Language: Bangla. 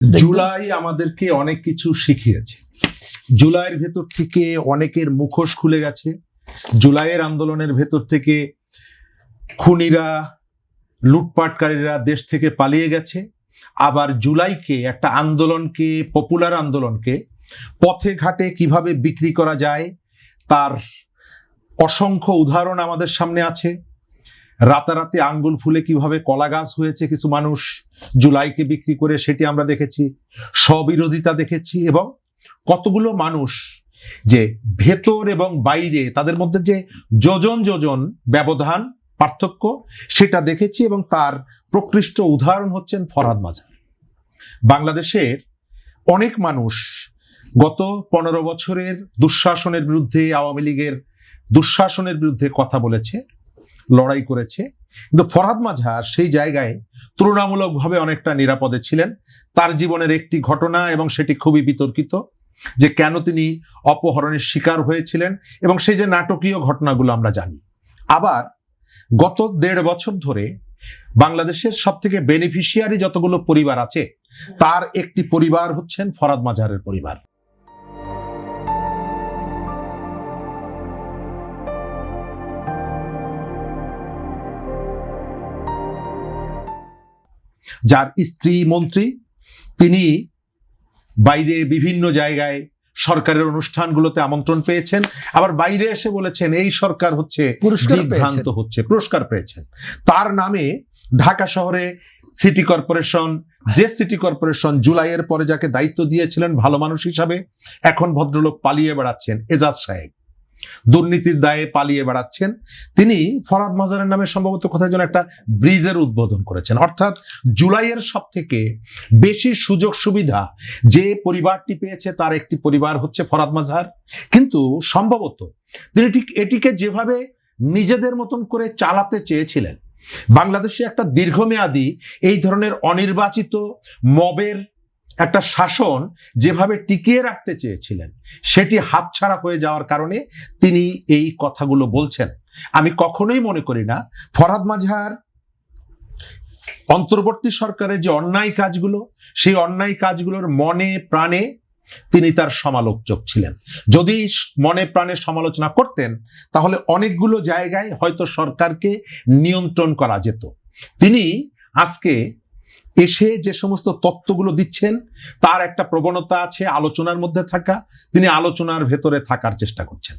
জুলাই আমাদেরকে অনেক কিছু শিখিয়েছে। জুলাইয়ের ভেতর থেকে অনেকের মুখোশ খুলে গেছে। জুলাইয়ের আন্দোলনের ভেতর থেকে খুনিরা, লুটপাটকারীরা দেশ থেকে পালিয়ে গেছে। আবার জুলাইকে, একটা আন্দোলনকে, পপুলার আন্দোলনকে পথে ঘাটে কিভাবে বিক্রি করা যায় তার অসংখ্য উদাহরণ আমাদের সামনে আছে। রাতারাতি আঙ্গুল ফুলে কিভাবে কলা গাছ হয়েছে কিছু মানুষ জুলাইকে বিক্রি করে, সেটি আমরা দেখেছি। স্ববিরোধিতা দেখেছি, এবং কতগুলো মানুষ যে ভেতর এবং বাইরে তাদের মধ্যে যে যোজন যোজন ব্যবধান, পার্থক্য, সেটা দেখেছি। এবং তার প্রকৃষ্ট উদাহরণ হচ্ছেন ফরহাদ মাজার। বাংলাদেশের অনেক মানুষ গত 15 বছরের দুঃশাসনের বিরুদ্ধে, আওয়ামী লীগের দুঃশাসনের বিরুদ্ধে কথা বলেছে, লড়াই করেছে, কিন্তু ফরহাদ মাজার সেই জায়গায় তুলনামূলকভাবে অনেকটা নিরাপদে ছিলেন। তার জীবনের একটি ঘটনা, এবং সেটি খুবই বিতর্কিত, যে কেন তিনি অপহরণের শিকার হয়েছিলেন, এবং সেই যে নাটকীয় ঘটনাগুলো আমরা জানি। আবার গত 1.5 বছর ধরে বাংলাদেশের সব থেকে বেনিফিশিয়ারি যতগুলো পরিবার আছে, তার একটি পরিবার হচ্ছেন ফরহাদ মাজারের পরিবার। যার স্ত্রী মন্ত্রী, তিনি বাইরে বিভিন্ন জায়গায় সরকারের অনুষ্ঠানগুলোতে আমন্ত্রণ পেয়েছেন, আবার বাইরে এসে বলেছেন এই সরকার হচ্ছে বিভ্রান্ত হচ্ছে, পুরস্কার পেয়েছেন। তার নামে ঢাকা শহরে সিটি কর্পোরেশন, যে সিটি কর্পোরেশন জুলাইয়ের পরে যাকে দায়িত্ব দিয়েছিলেন ভালো মানুষ হিসাবে, এখন ভদ্রলোক পালিয়ে বেড়াচ্ছেন, এজাজ সাহেব দুর্নীতির দায়ে পালিয়ে বেড়াচ্ছেন। তিনি ফরহাদ মাজারের নামে সম্ভবত কোথায় যেন একটা ব্রিজের উদ্বোধন করেছেন। অর্থাৎ জুলাইয়ের সব থেকে বেশি সুযোগ সুবিধা যে পরিবারটি পেয়েছে তার একটি পরিবার হচ্ছে ফরহাদ মাজার। কিন্তু সম্ভবত তিনি ঠিক এটিকে যেভাবে নিজেদের মতন করে চালাতে চেয়েছিলেন, বাংলাদেশে একটা দীর্ঘমেয়াদী এই ধরনের অনির্বাচিত মবের একটা শাসন যেভাবে টিকিয়ে রাখতে চেয়েছিলেন, সেটি হাতছাড়া হয়ে যাওয়ার কারণে তিনি এই কথাগুলো বলছেন। আমি কখনোই মনে করি না ফরহাদ মাজার অন্তর্বর্তী সরকারের যে অন্যায় কাজগুলো, সেই অন্যায় কাজগুলোর মনে প্রাণে তিনি তার সমালোচক ছিলেন। যদি মনে প্রাণে সমালোচনা করতেন, তাহলে অনেকগুলো জায়গায় হয়তো সরকারকে নিয়ন্ত্রণ করা যেত। তিনি আজকে এসে যে সমস্ত তত্ত্বগুলো দিচ্ছেন, তার একটা প্রবণতা আছে আলোচনার মধ্যে থাকা। তিনি আলোচনার ভেতরে থাকার চেষ্টা করছেন।